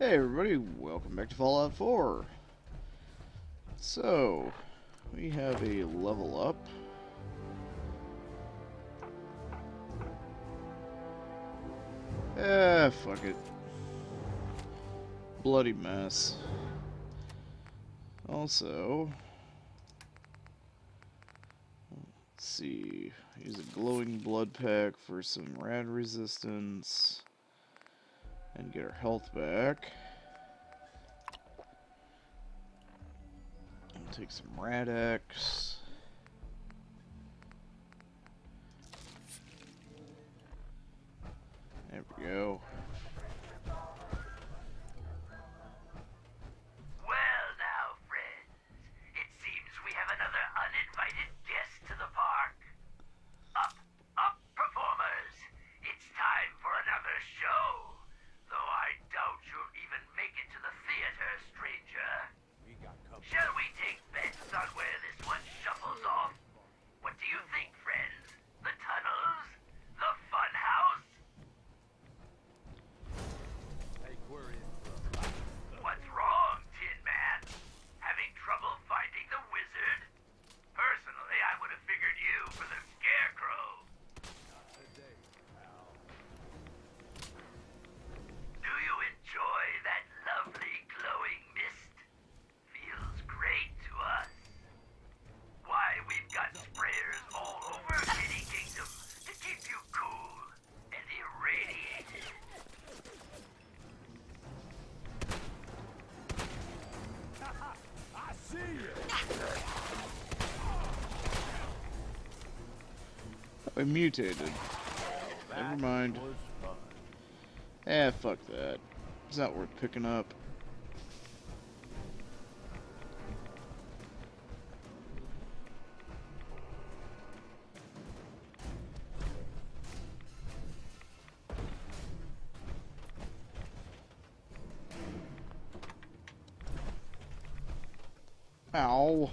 Hey everybody, welcome back to Fallout 4. So, we have a level up. Fuck it. Bloody mess. Also, let's see. Use a glowing blood pack for some rad resistance. And get our health back. And take some Rad-X. There we go. Well now, friends, it seems we have another uninvited guest to the park. Up, up, performers! It's time for another show. Though I doubt you'll even make it to the theater, stranger. Shall we take bets on where this one shuffles off? What do you think, friends? The tunnels? The fun house? What's wrong, Tin Man? Having trouble finding the wizard? Personally, I would have figured you for the scarecrow. Do you enjoy that lovely glowing mist? Feels great to us. Why, we've got sprayers all over Kitty Kingdom to keep you cool and irradiated. I see you! I mutated. Never mind. Fuck that. It's not worth picking up. Ow.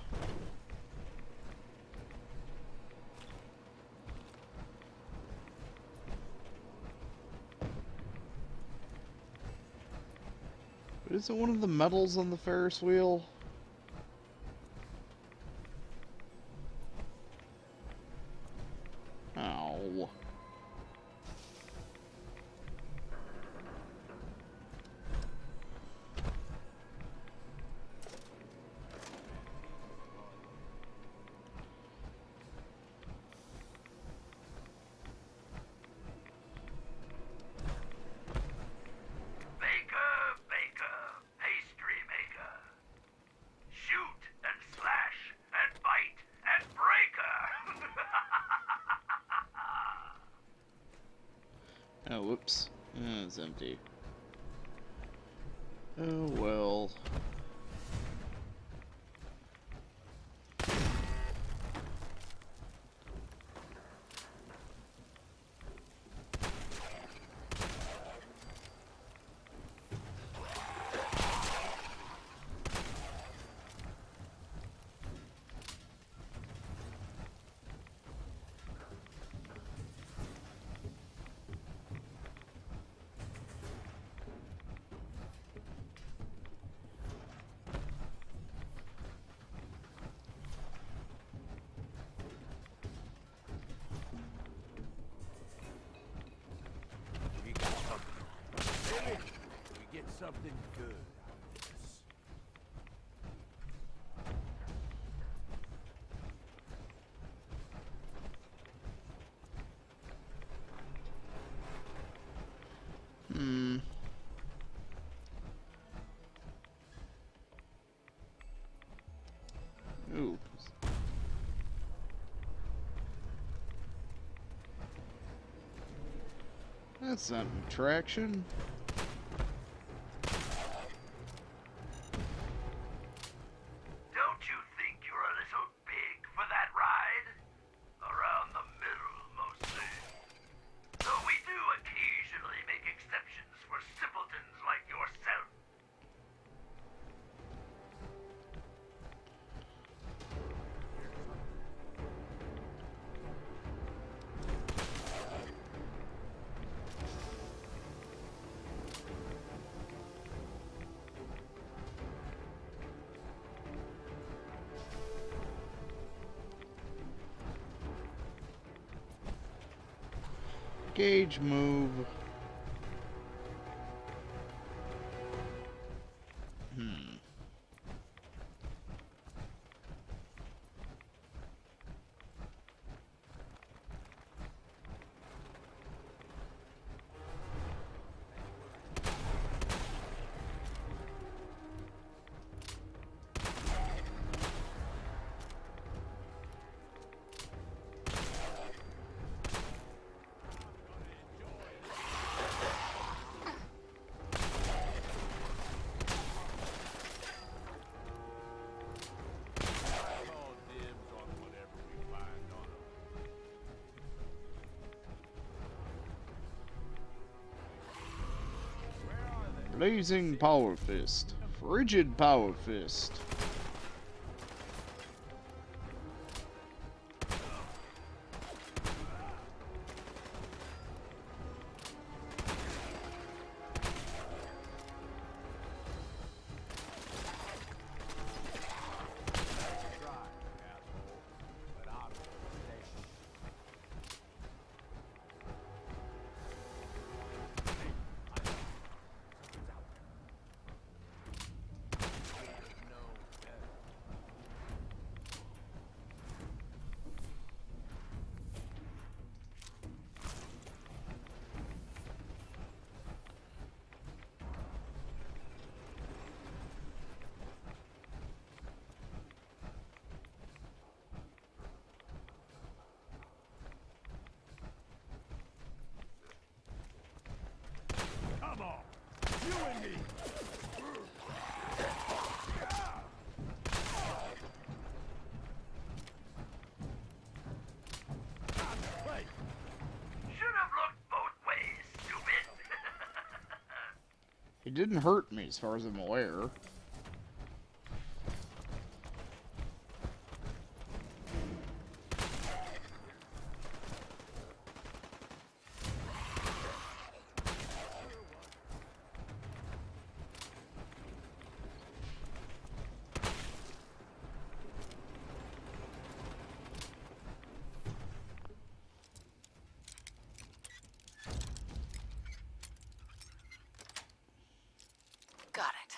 But isn't one of the medals on the Ferris wheel? Ow. Baker, baker, pastry maker. Shoot and slash and bite and breaker. Oh, whoops. It's empty. Oh, well. We got something. Maybe we get something good out of this. Hmm. Ooh. That's not an attraction. Don't you think you're a little big for that ride? Around the middle, mostly. Though we do occasionally make exceptions for simpletons like yourself. Gauge move. Call dibs on whatever we find on 'em. Where are they? Blazing Power Fist. Frigid Power Fist. Try, asshole. But I'm stay. No better. Come on, you and me. Wait, Should have looked both ways, stupid. It didn't hurt me as far as I'm aware. Got it.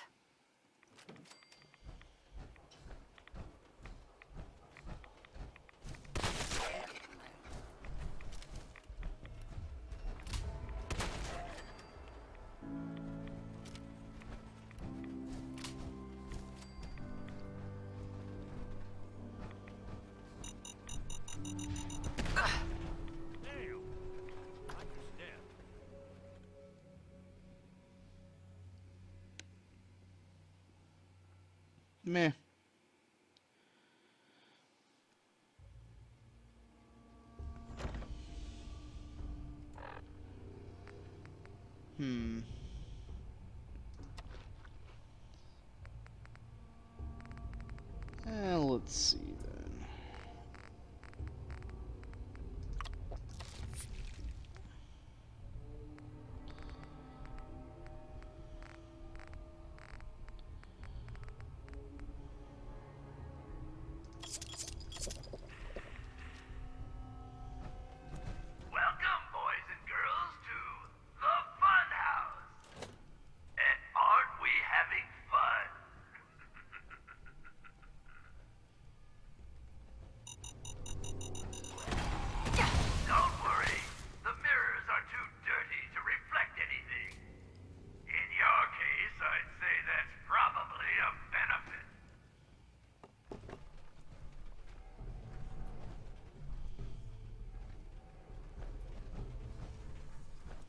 damn. I understand. Meh. Hmm. Let's see then. Welcome, boys and girls, to the Fun House. And aren't we having fun? Don't worry, the mirrors are too dirty to reflect anything. In your case, I'd say that's probably a benefit.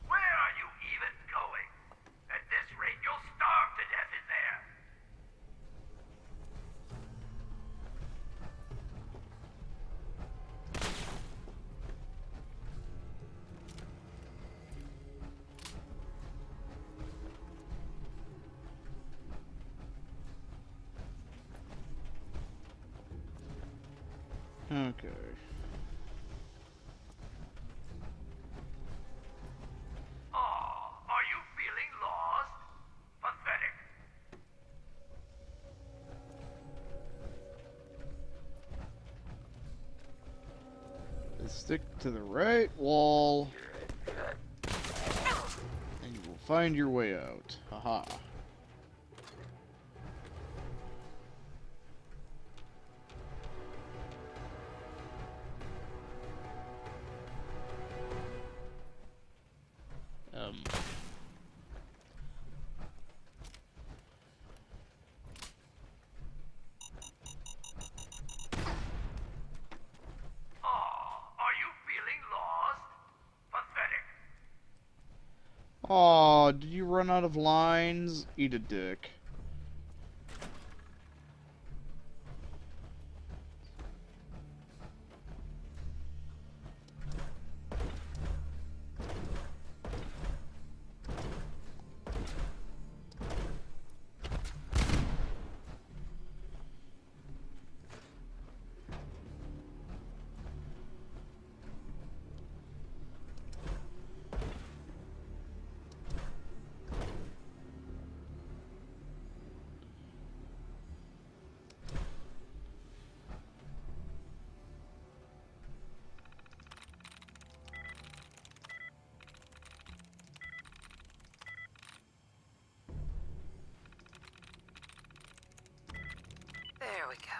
Where are you even going? At this rate, you'll starve to death in there. Okay. Aw, are you feeling lost? Pathetic. Stick to the right wall. find your way out. Haha. Um. Are you feeling lost? Pathetic. Aw, did you run out of lines? Eat a dick. There we go.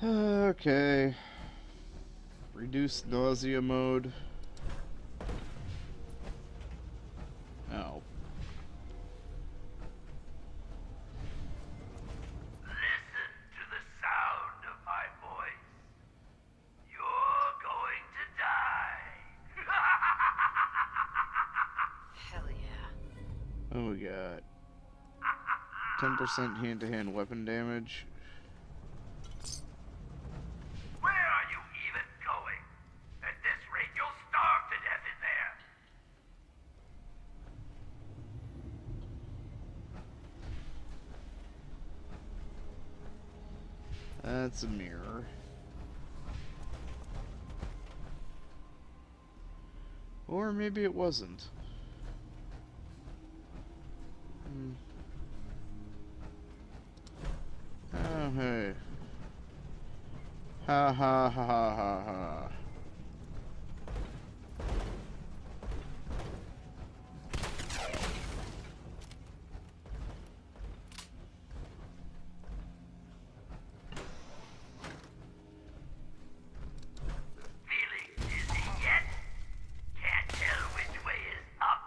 Okay. Reduce nausea mode. Oh. Listen to the sound of my voice. You're going to die. Hell yeah. Oh, we got 10% hand-to-hand weapon damage. Where are you even going? At this rate, you'll starve to death in there. That's a mirror. Or maybe it wasn't. Oh, hey. Ha ha ha ha ha ha. Feeling dizzy yet? Can't tell which way is up.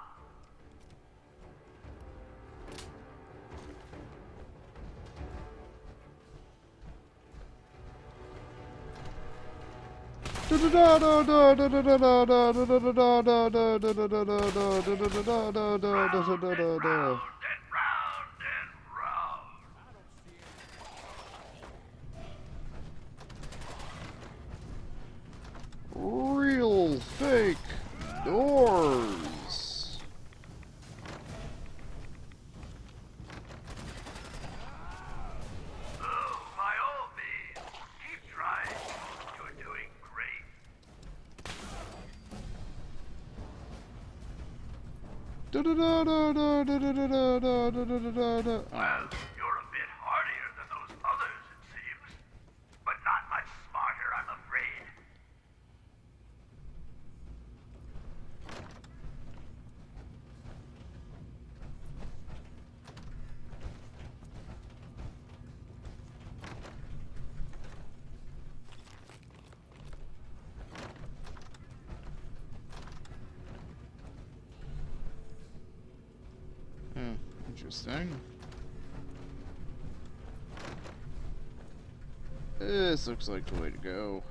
Round and round and round. Real fake doors. Oh, by all means, keep trying. You're doing great. Oh. Well, you're a bit hardier than those others, it seems. But not much smarter, I'm afraid. Interesting. This looks like the way to go.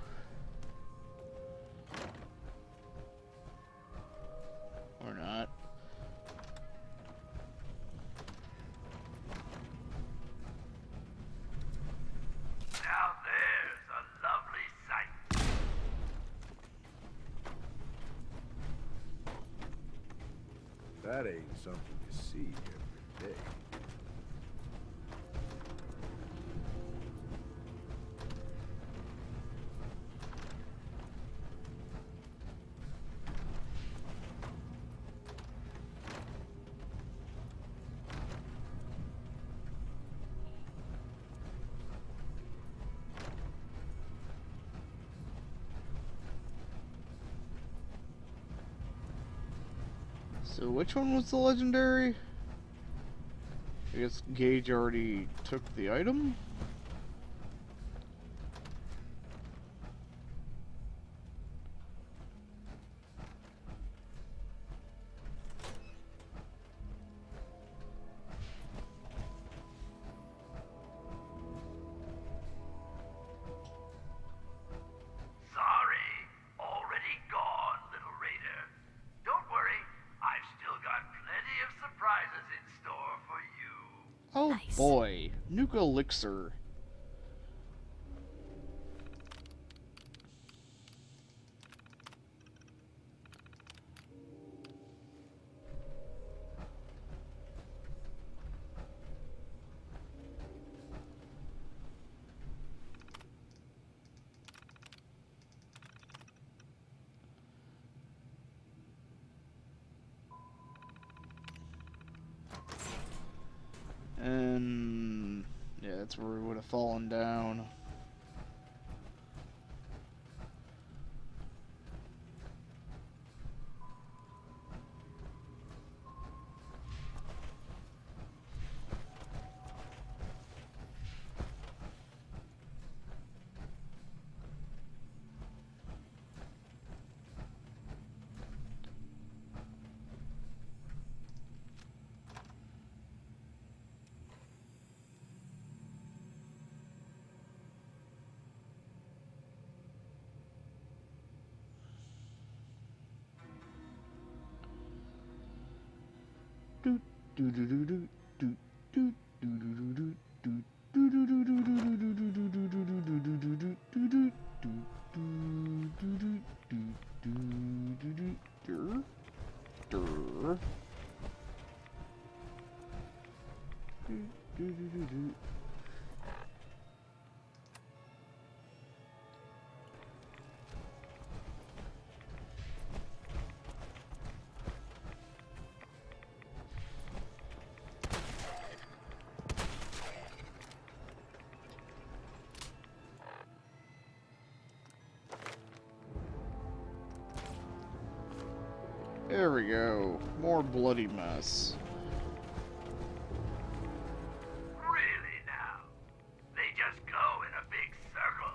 Or not. Now there's a lovely sight. That ain't something you see every day. So which one was the legendary? I guess Gage already took the item? Sorry, already gone, little raider. Don't worry, I've still got plenty of surprises in store for you. Oh Nice. boy, Nuka Elixir. And yeah, that's where we would have fallen down. Doot doo doo doo doo doot doot doo doo doo doot doot doo doo doo doo doo doo doo doo doo doo doo doo doo doo doo doo doo There we go. More bloody mess. Really now? They just go in a big circle.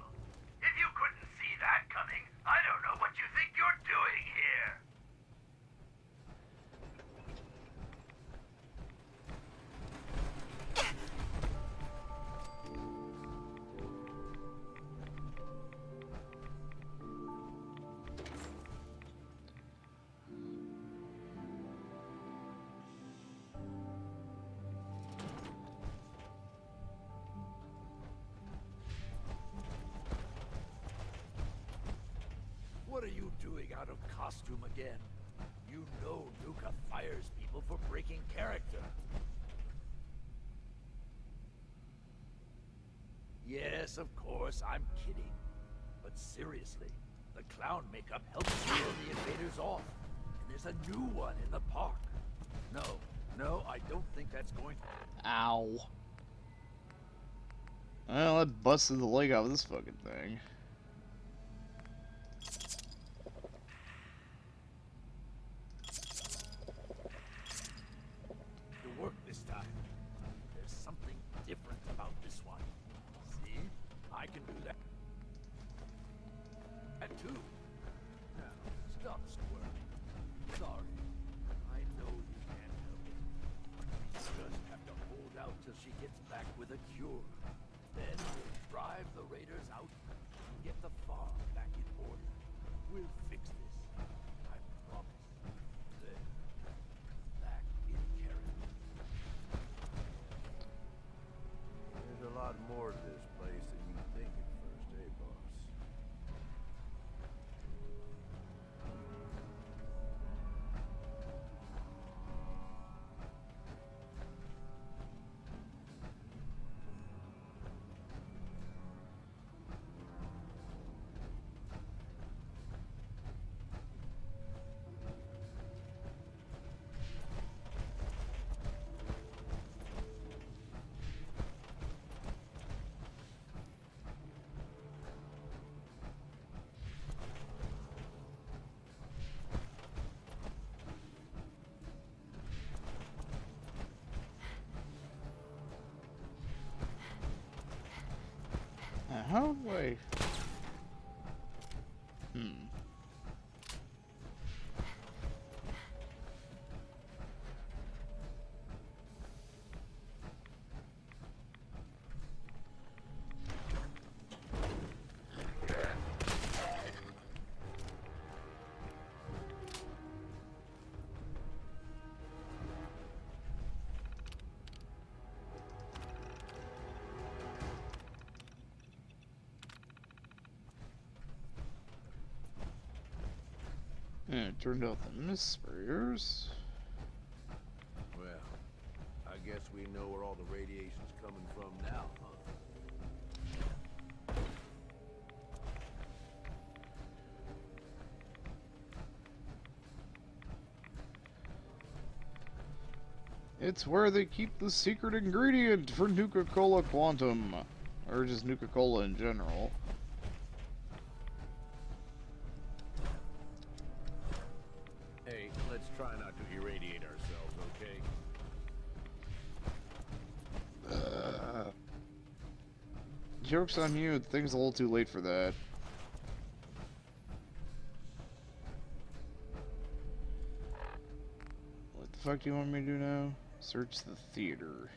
If you couldn't see that coming, I don't know what you think you're doing here. What are you doing out of costume again? You know Nuka fires people for breaking character. Yes, of course, I'm kidding. But seriously, the clown makeup helps scare the invaders off. And there's a new one in the park. No, I don't think that's going to... Ow. Well, that busted the leg out of this fucking thing. To work this time. There's something different about this one. See? I can do that. That too. Now, stop squirming. Sorry. I know you can't help it. We just have to hold out till she gets back with a cure. Then we'll drive the raiders out and get the farm back in order. We'll fix this. I promise. Then, back in character. There's a lot more to this place than you think at first, eh, boss? how do I... And it turned out the mist sprayers. Well, I guess we know where all the radiation's coming from now, huh? It's where they keep the secret ingredient for Nuka-Cola Quantum. Or just Nuka-Cola in general. Hey, let's try not to irradiate ourselves, okay? Joke's on you, the thing's a little too late for that. What the fuck do you want me to do now? Search the theater.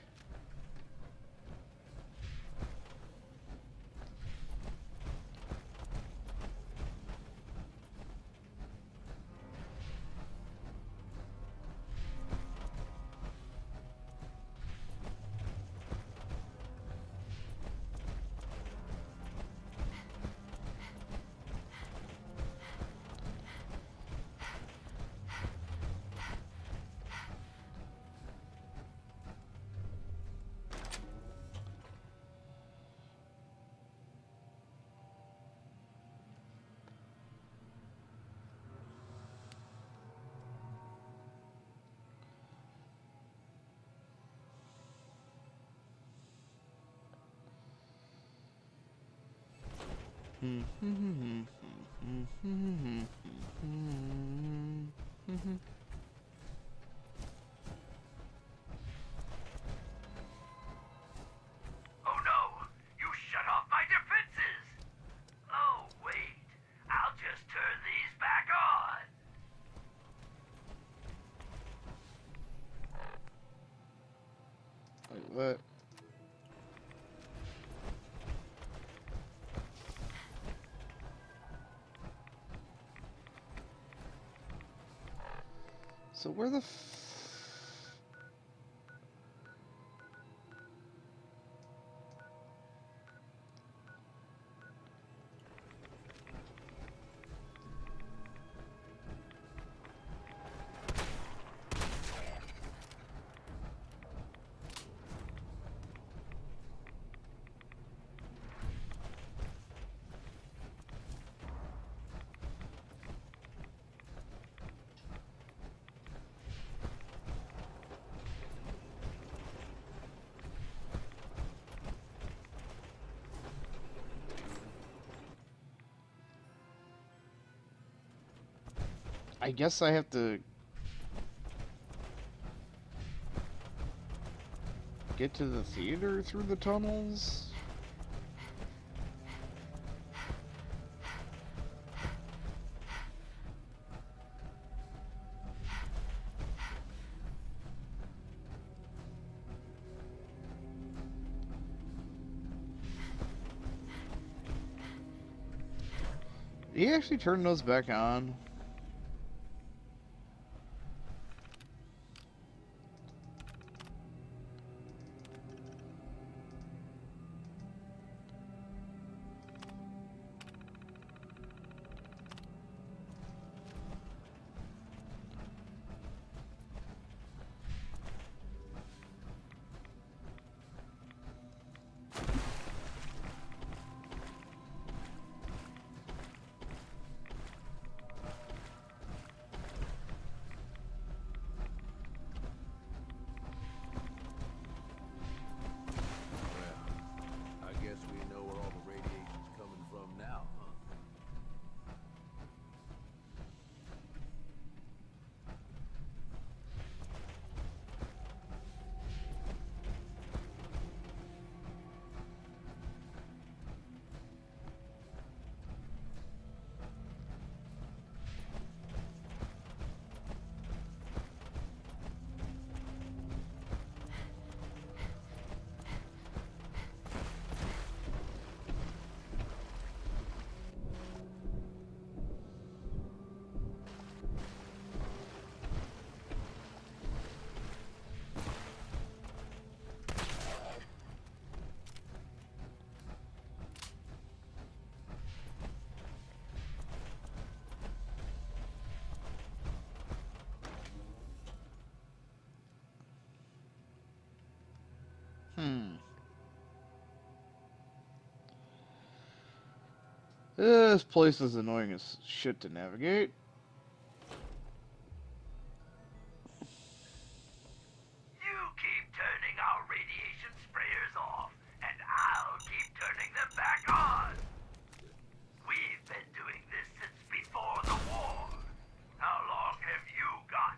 Oh no! You shut off my defenses! Oh, wait. I'll just turn these back on. Wait, what? So where the I guess I have to get to the theater through the tunnels? Did he actually turn those back on? This place is annoying as shit to navigate. You keep turning our radiation sprayers off, and I'll keep turning them back on. We've been doing this since before the war. How long have you got?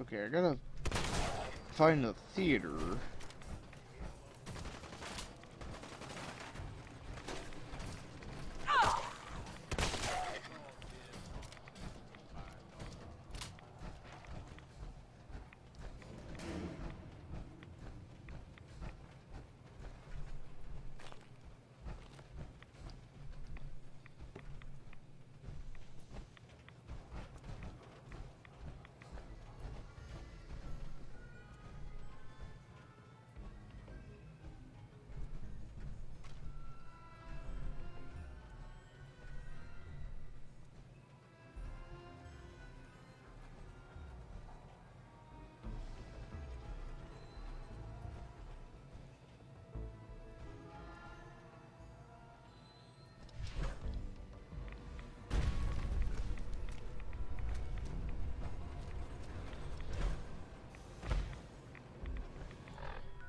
Okay, I gotta find a theater.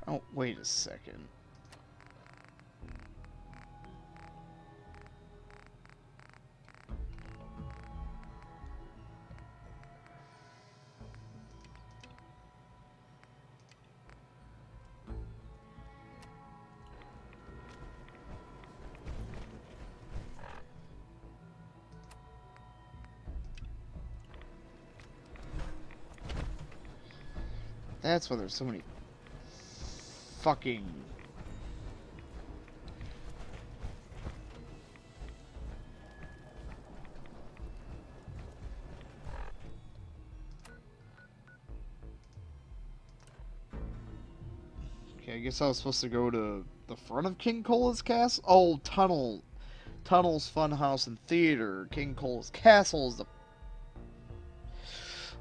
Oh, wait a second. That's why there's so many fucking... Okay, I guess I was supposed to go to the front of King Cola's castle? Oh, Tunnel's Funhouse and Theater. King Cola's Castle is the...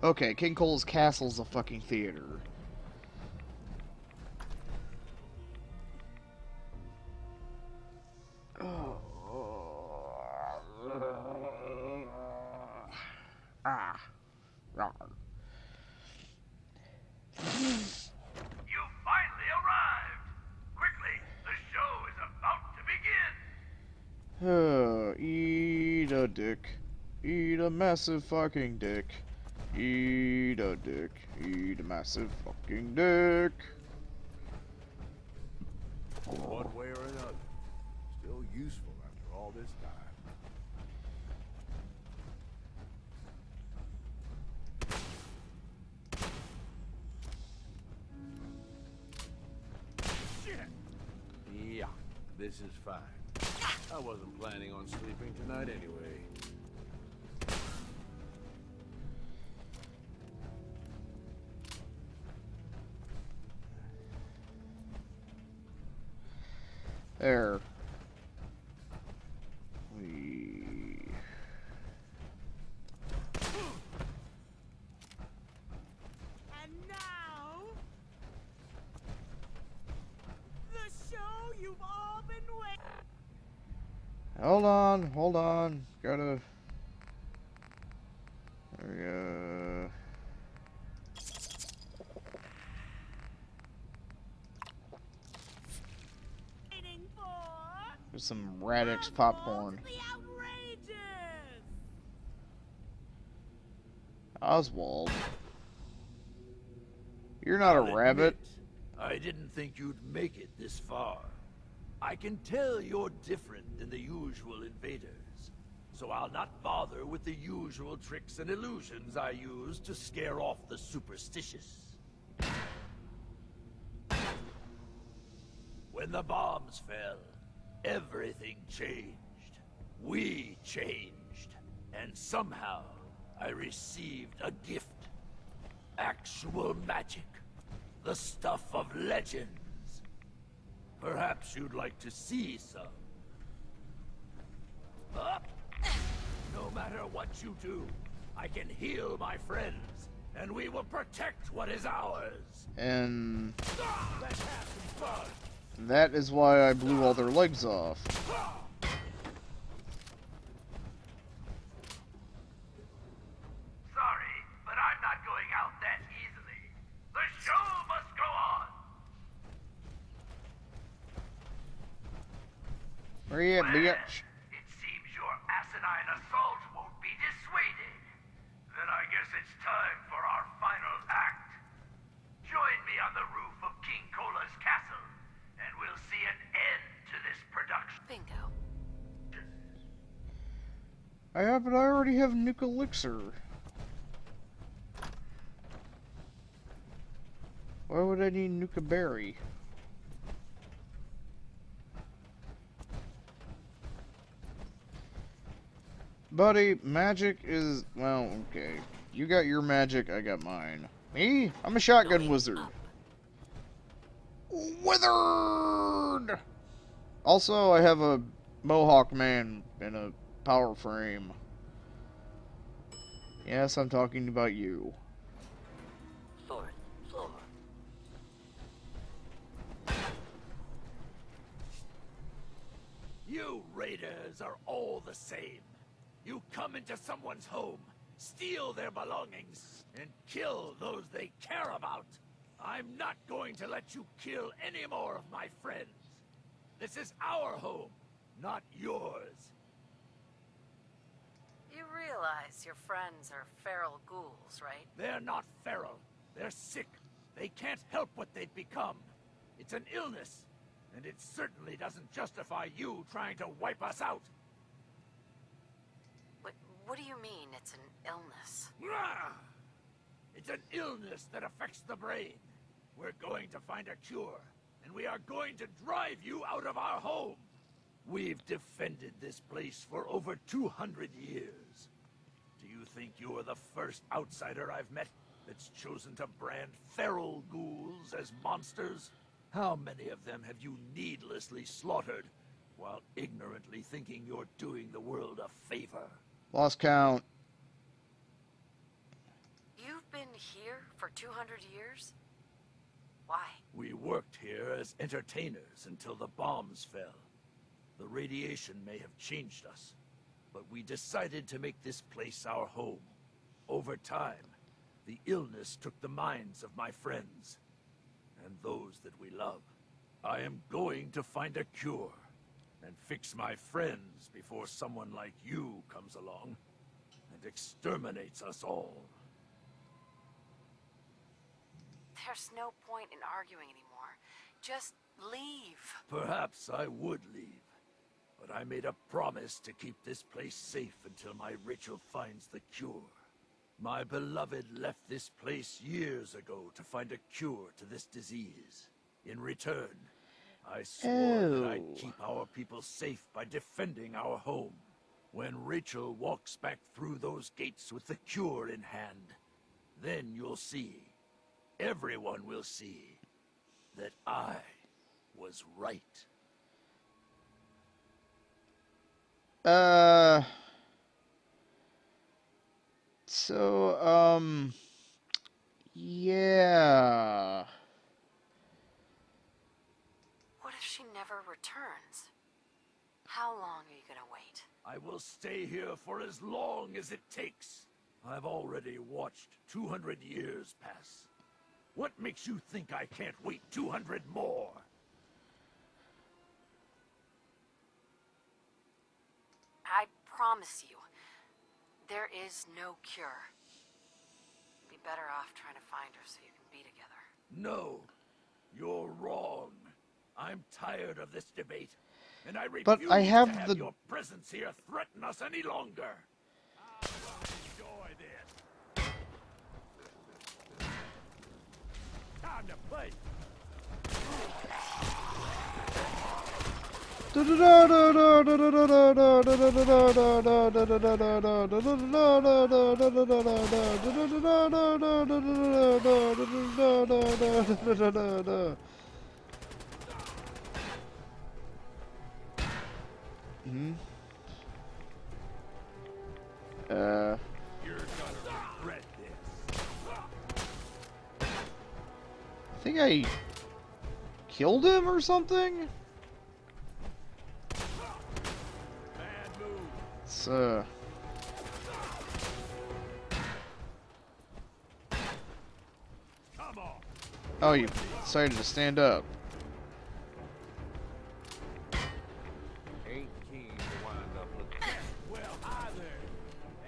Okay, King Cola's Castle is the fucking theater. You finally arrived! Quickly, the show is about to begin! Eat a dick. Eat a massive fucking dick. Eat a dick. Eat a massive fucking dick. One way or another. Still useful after all this time. Yeah, this is fine. I wasn't planning on sleeping tonight anyway. There. And now, the show you've all been waiting. Hold on. Gotta... There we go. For There's some Radix popcorn. the outrageous. Oswald. You're not a I'll rabbit. admit, I didn't think you'd make it this far. I can tell you're different than the usual invaders, so I'll not bother with the usual tricks and illusions I use to scare off the superstitious. When the bombs fell, everything changed. We changed. And somehow, I received a gift. Actual magic. The stuff of legends. Perhaps you'd like to see some. Up! No matter what you do, I can heal my friends, and we will protect what is ours. And Let's have some fun. that is why I blew all their legs off. Sorry, but I'm not going out that easily. The show must go on. Hurry up, bitch. It seems your asinine assault won't be dissuaded. Then I guess it's time for our final act. Join me on the roof of King Cola's castle, and we'll see an end to this production. Bingo. I already have Nuke Elixir. Why would I need Nuka Berry? Buddy, magic is... well, okay. You got your magic, I got mine. Me? I'm a shotgun wizard. Withered! Also, I have a Mohawk man and a power frame. Yes, I'm talking about you. Fourth floor. You raiders are all the same. You come into someone's home, steal their belongings, and kill those they care about. I'm not going to let you kill any more of my friends. This is our home, not yours. You realize your friends are feral ghouls, right? They're not feral. They're sick. They can't help what they've become. It's an illness, and it certainly doesn't justify you trying to wipe us out. What do you mean it's an illness? Rah! It's an illness that affects the brain. We're going to find a cure, and we are going to drive you out of our home. We've defended this place for over 200 years. Do you think you're the first outsider I've met that's chosen to brand feral ghouls as monsters? How many of them have you needlessly slaughtered, while ignorantly thinking you're doing the world a favor? Lost count. You've been here for 200 years? Why? We worked here as entertainers until the bombs fell. The radiation may have changed us, but we decided to make this place our home. Over time, the illness took the minds of my friends, and those that we love. I am going to find a cure, and fix my friends before someone like you comes along and exterminates us all. There's no point in arguing anymore. Just leave. Perhaps I would leave, but I made a promise to keep this place safe until my Rachel finds the cure. My beloved left this place years ago to find a cure to this disease. In return, I swore that I'd keep our people safe by defending our home. When Rachel walks back through those gates with the cure in hand, then you'll see, everyone will see, that I was right. Yeah. What if she never returns? How long are you gonna wait? I will stay here for as long as it takes. I've already watched 200 years pass. What makes you think I can't wait 200 more? I promise you, there is no cure. Be better off trying to find her so you can be together. No, you're wrong. I'm tired of this debate, and I refuse But I have to have the- your presence here threaten us any longer. I will enjoy this. Time to play. Hmm? You're gonna regret this. I think I killed him or something? Bad move. It's, Come on. oh, you decided to stand up. Ain't keen to wind up looking. Well, hi there.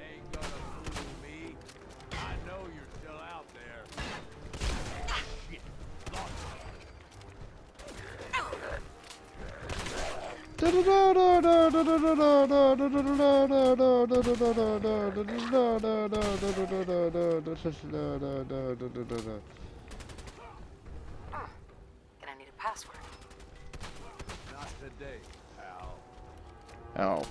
Ain't gonna fool me. I know you're still out there. Shit. Lost Gonna need a password. Not today, pal. Oh.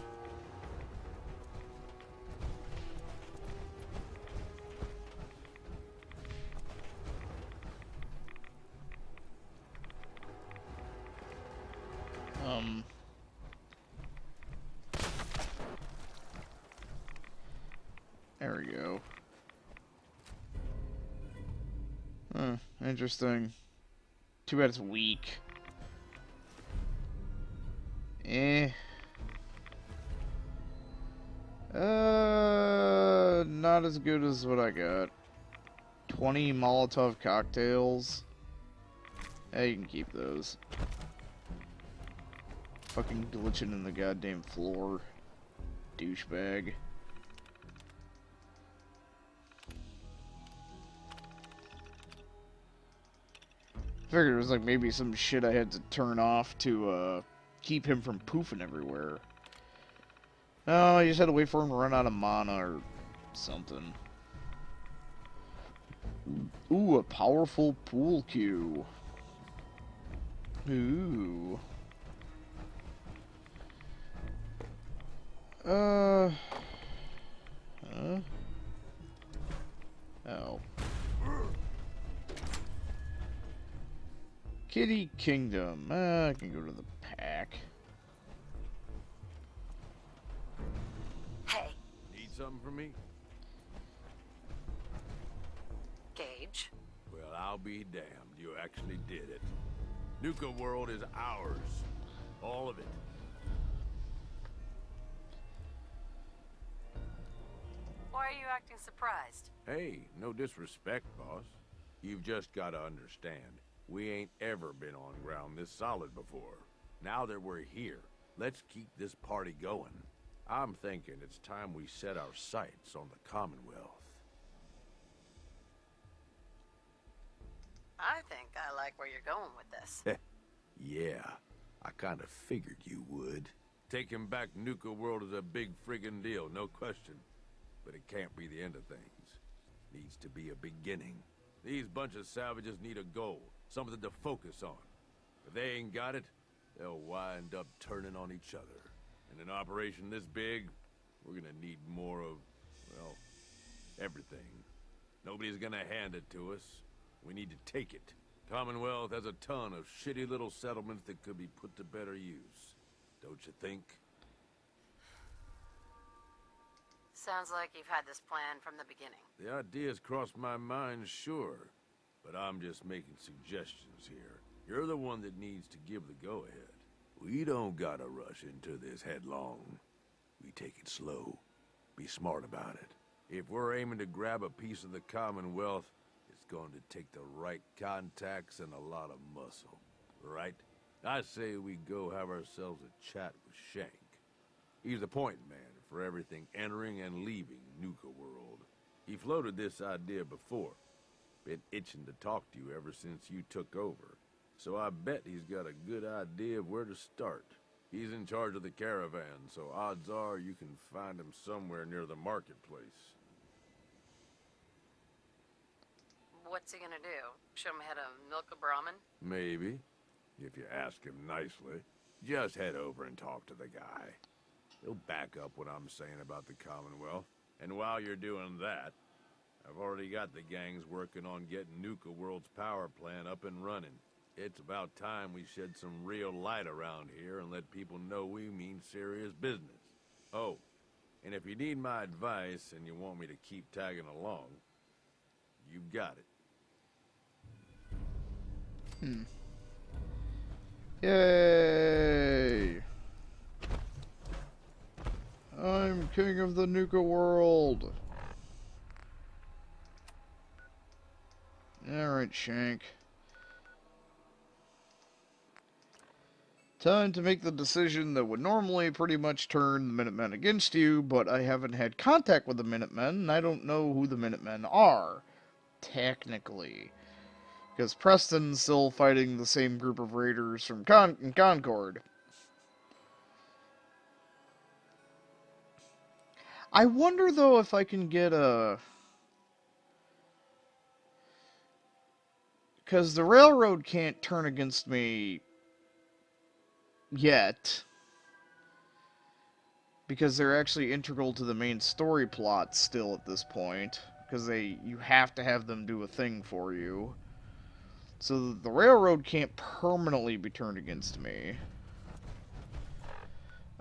There we go. Huh, interesting. Too bad it's weak. Not as good as what I got. 20 Molotov cocktails. Hey, you can keep those. Fucking glitching in the goddamn floor. Douchebag. Figured it was like maybe some shit I had to turn off to keep him from poofing everywhere. Oh, you just had to wait for him to run out of mana or something. Ooh, a powerful pool cue. Ooh. Huh? Oh. Kitty Kingdom. I can go to the pack. Hey, Need something from me? Gage. Well, I'll be damned. You actually did it. Nuka World is ours. All of it. Why are you acting surprised? Hey, no disrespect, boss. You've just gotta understand. We ain't ever been on ground this solid before. Now that we're here, let's keep this party going. I'm thinking it's time we set our sights on the Commonwealth. I think I like where you're going with this. Yeah, I kinda figured you would. Taking back Nuka World is a big friggin' deal, no question. But it can't be the end of things. Needs to be a beginning. These bunch of savages need a goal, something to focus on. If they ain't got it, they'll wind up turning on each other. In an operation this big, we're gonna need more of, well, everything. Nobody's gonna hand it to us. We need to take it. Commonwealth has a ton of shitty little settlements that could be put to better use. Don't you think? Sounds like you've had this plan from the beginning. The ideas crossed my mind, sure. But I'm just making suggestions here. You're the one that needs to give the go-ahead. We don't gotta rush into this headlong. We take it slow. Be smart about it. If we're aiming to grab a piece of the Commonwealth, it's going to take the right contacts and a lot of muscle. Right? I say we go have ourselves a chat with Shank. He's the point man for everything entering and leaving Nuka World. He floated this idea before. Been itching to talk to you ever since you took over. so I bet he's got a good idea of where to start. He's in charge of the caravan, so odds are you can find him somewhere near the marketplace. What's he gonna do? Show him how to milk a Brahmin? Maybe, if you ask him nicely. Just head over and talk to the guy. He'll back up what I'm saying about the Commonwealth. And while you're doing that, I've already got the gangs working on getting Nuka World's power plant up and running. It's about time we shed some real light around here and let people know we mean serious business. Oh, and if you need my advice and you want me to keep tagging along, you've got it. Yay! I'm king of the Nuka world. Alright, Shank. Time to make the decision that would normally pretty much turn the Minutemen against you, but I haven't had contact with the Minutemen, and I don't know who the Minutemen are, technically. Because Preston's still fighting the same group of raiders from Concord. I wonder, though, if I can get a... Because the railroad can't turn against me yet. Because they're actually integral to the main story plot still at this point. Because you have to have them do a thing for you. So the railroad can't permanently be turned against me.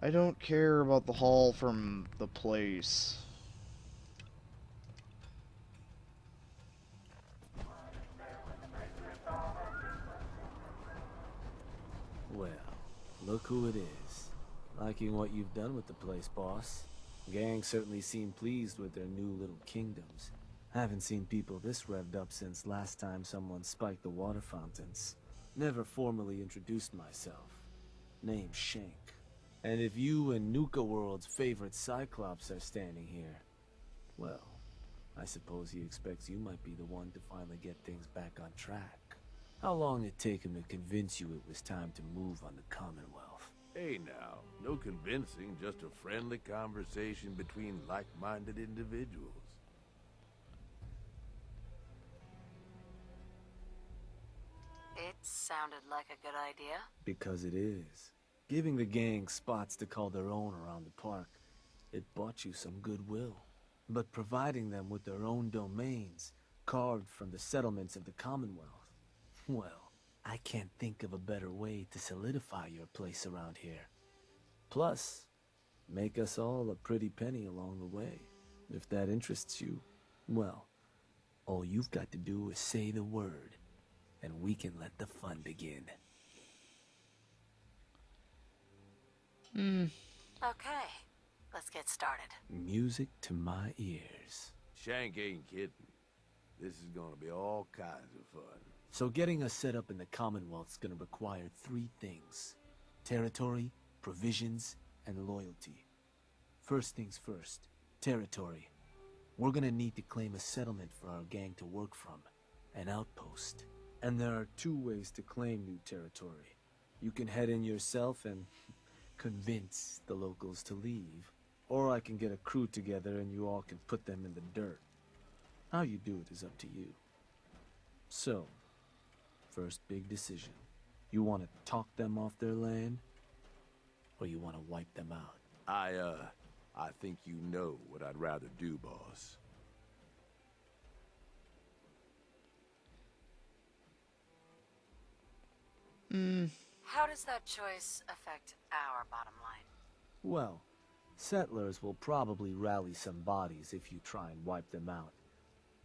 I don't care about the haul from the place. Well, look who it is. Liking what you've done with the place, boss. Gang certainly seem pleased with their new little kingdoms. Haven't seen people this revved up since last time someone spiked the water fountains. Never formally introduced myself. Name's Shank. And if you and Nuka World's favorite Cyclops are standing here, well, I suppose he expects you might be the one to finally get things back on track. How long it take him to convince you it was time to move on the Commonwealth? Hey now, no convincing, just a friendly conversation between like-minded individuals. It sounded like a good idea. Because it is. Giving the gang spots to call their own around the park, it bought you some goodwill. But providing them with their own domains, carved from the settlements of the Commonwealth, well, I can't think of a better way to solidify your place around here. Plus, make us all a pretty penny along the way. If that interests you, well, all you've got to do is say the word, and we can let the fun begin. Okay, let's get started. Music to my ears. Shank ain't kidding. This is gonna be all kinds of fun. So getting us set up in the Commonwealth's gonna require 3 things. Territory, provisions, and loyalty. First things first, territory. We're gonna need to claim a settlement for our gang to work from, an outpost. And there are 2 ways to claim new territory. You can head in yourself and convince the locals to leave, or I can get a crew together and you all can put them in the dirt. How you do it is up to you. So, first big decision. You want to talk them off their land, or you want to wipe them out? I think you know what I'd rather do, boss. How does that choice affect our bottom line? Well, settlers will probably rally some bodies if you try and wipe them out.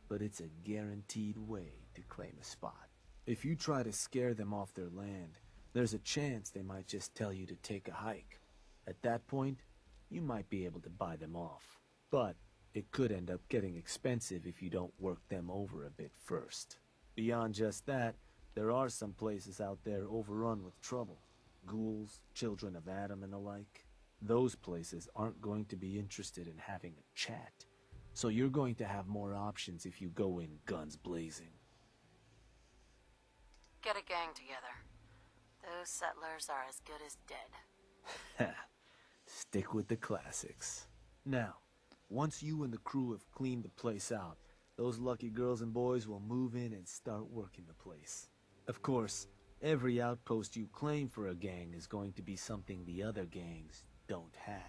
But it's a guaranteed way to claim a spot. If you try to scare them off their land, there's a chance they might just tell you to take a hike. At that point, you might be able to buy them off. But it could end up getting expensive if you don't work them over a bit first. Beyond just that, there are some places out there overrun with trouble. Ghouls, children of Adam and the like. Those places aren't going to be interested in having a chat. So you're going to have more options if you go in guns blazing. Get a gang together. those settlers are as good as dead. Stick with the classics. Now, once you and the crew have cleaned the place out, those lucky girls and boys will move in and start working the place. Of course, every outpost you claim for a gang is going to be something the other gangs don't have.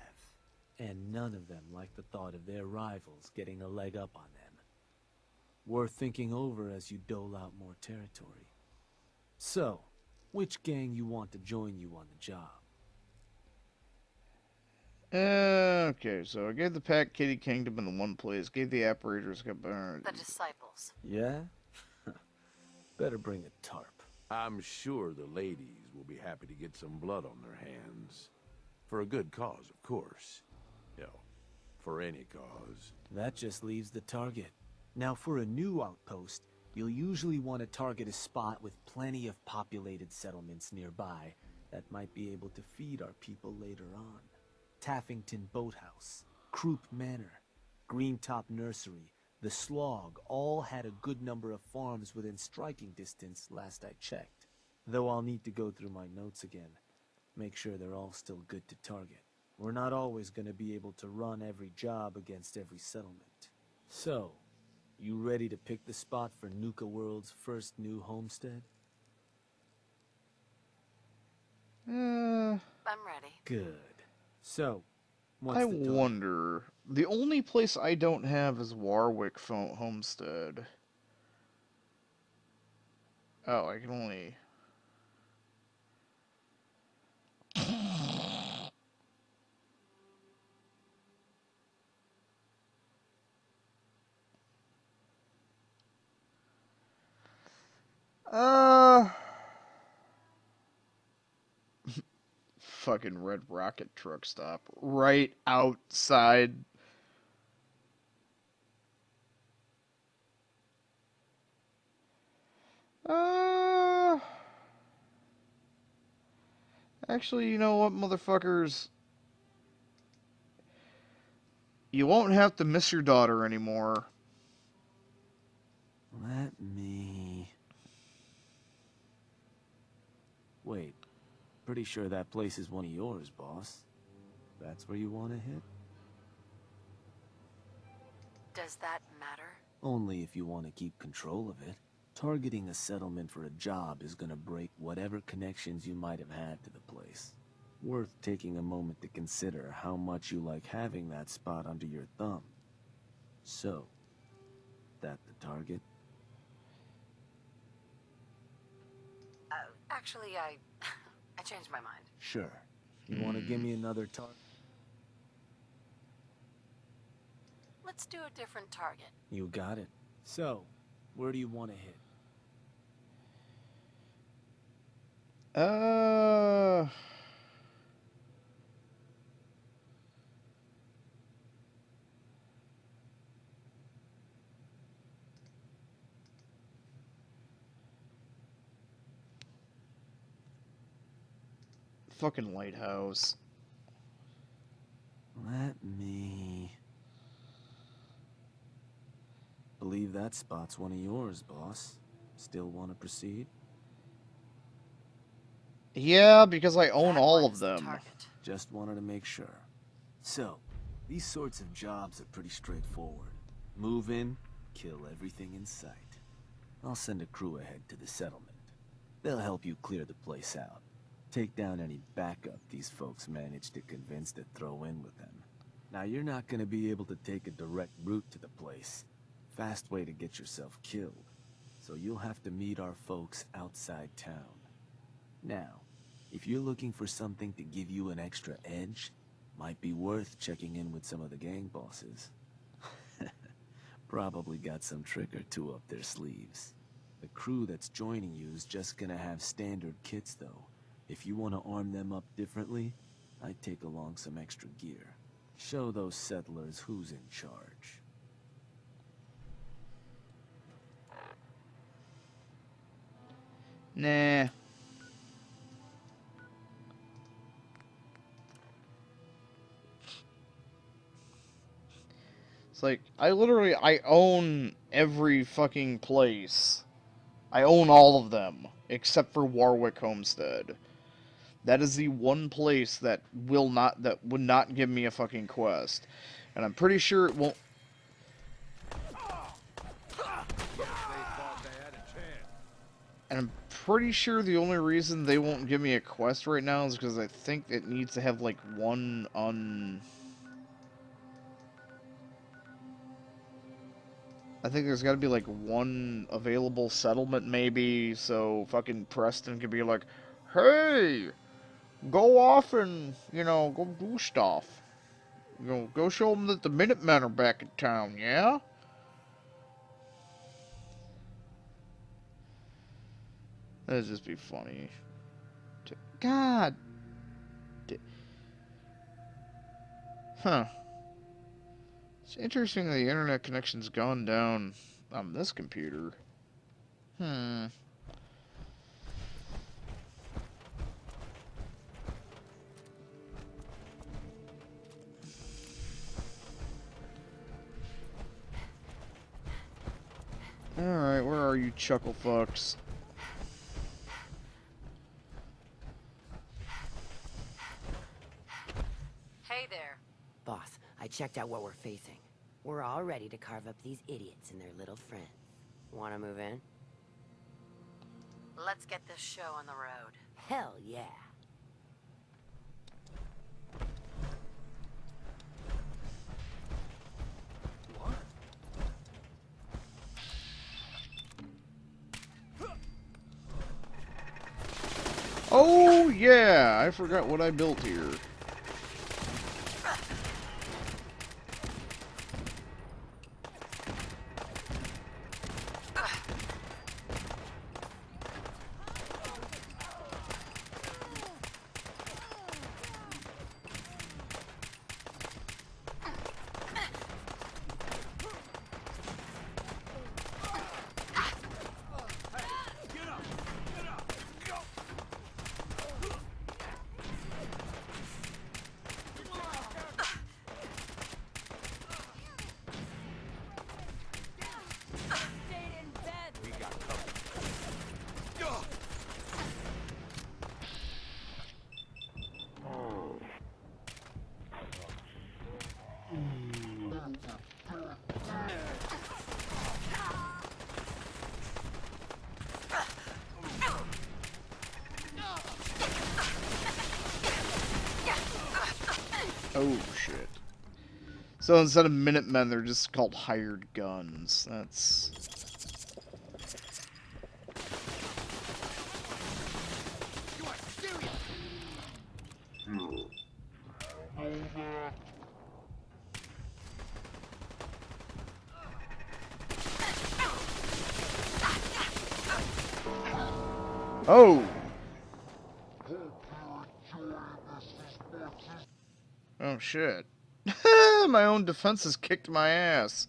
And none of them like the thought of their rivals getting a leg up on them. Worth thinking over as you dole out more territory. So, which gang you want to join you on the job? Okay, so I gave the Pack Kitty Kingdom in the one place, gave the Apparatus... The disciples. Yeah? Better bring a tarp. I'm sure the ladies will be happy to get some blood on their hands. For a good cause, of course. You know, for any cause. That just leaves the target. Now, for a new outpost, you'll usually want to target a spot with plenty of populated settlements nearby that might be able to feed our people later on. Taffington Boathouse, Croup Manor, Greentop Nursery, the Slog all had a good number of farms within striking distance last I checked. Though I'll need to go through my notes again, make sure they're all still good to target. We're not always going to be able to run every job against every settlement. So, you ready to pick the spot for Nuka World's first new homestead? I'm ready. Good. So, what's I the target? wonder... The only place I don't have is Warwick Homestead. Oh, I can only... Fucking Red Rocket truck stop. Right outside. Actually, you know what, motherfuckers? You won't have to miss your daughter anymore. Let me... Wait. Pretty sure that place is one of yours, boss. That's where you want to hit? Does that matter? Only if you want to keep control of it. Targeting a settlement for a job is gonna break whatever connections you might have had to the place. Worth taking a moment to consider how much you like having that spot under your thumb. So, that the target? Actually, I changed my mind. Sure. You want to give me another target? Let's do a different target. You got it. So, where do you want to hit? Fucking lighthouse. Let me... Believe that spot's one of yours, boss. Still want to proceed? Yeah, because I own That all one's of the them. target. Just wanted to make sure. So, these sorts of jobs are pretty straightforward. Move in, kill everything in sight. I'll send a crew ahead to the settlement. They'll help you clear the place out. Take down any backup these folks manage to convince to throw in with them. Now, you're not going to be able to take a direct route to the place. Fast way to get yourself killed. So you'll have to meet our folks outside town. Now, if you're looking for something to give you an extra edge, might be worth checking in with some of the gang bosses. Probably got some trick or two up their sleeves. The crew that's joining you is just gonna have standard kits though. If you want to arm them up differently, I'd take along some extra gear. Show those settlers who's in charge. Nah. It's like, I own every fucking place. I own all of them, except for Warwick Homestead. That is the one place that would not give me a fucking quest. And I'm pretty sure it won't. And I'm pretty sure the only reason they won't give me a quest right now is because I think it needs to have like one I think there's got to be like one available settlement maybe, so fucking Preston could be like, hey, go off and, you know, go do stuff. You know, go show them that the Minutemen are back in town, yeah? That'd just be funny. God. Huh. It's interesting that the internet connection's gone down on this computer. Alright, where are you, chuckle fucks? Hey there. Boss, I checked out what we're facing. We're all ready to carve up these idiots and their little friends. Wanna move in? Let's get this show on the road. Hell yeah. Oh, yeah! I forgot what I built here. Oh, shit. So instead of Minutemen, they're just called hired guns. That's... Oh! Oh, shit. My own defense has kicked my ass.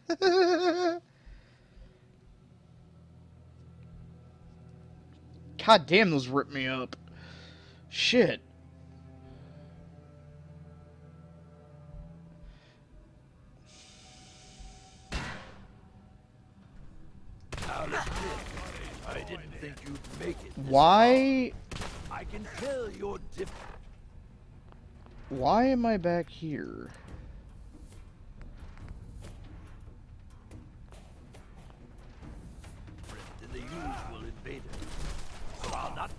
God damn, those ripped me up. Shit. I didn't think you'd make it. Why? I can tell you're different. Why am I back here? Than the usual invaders. So I'll not.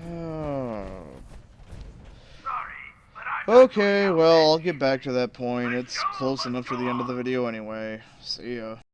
Oh. Sorry, but I'm not Okay, going out well, there. I'll get back to that point. It's close enough to the end of the video anyway. See ya.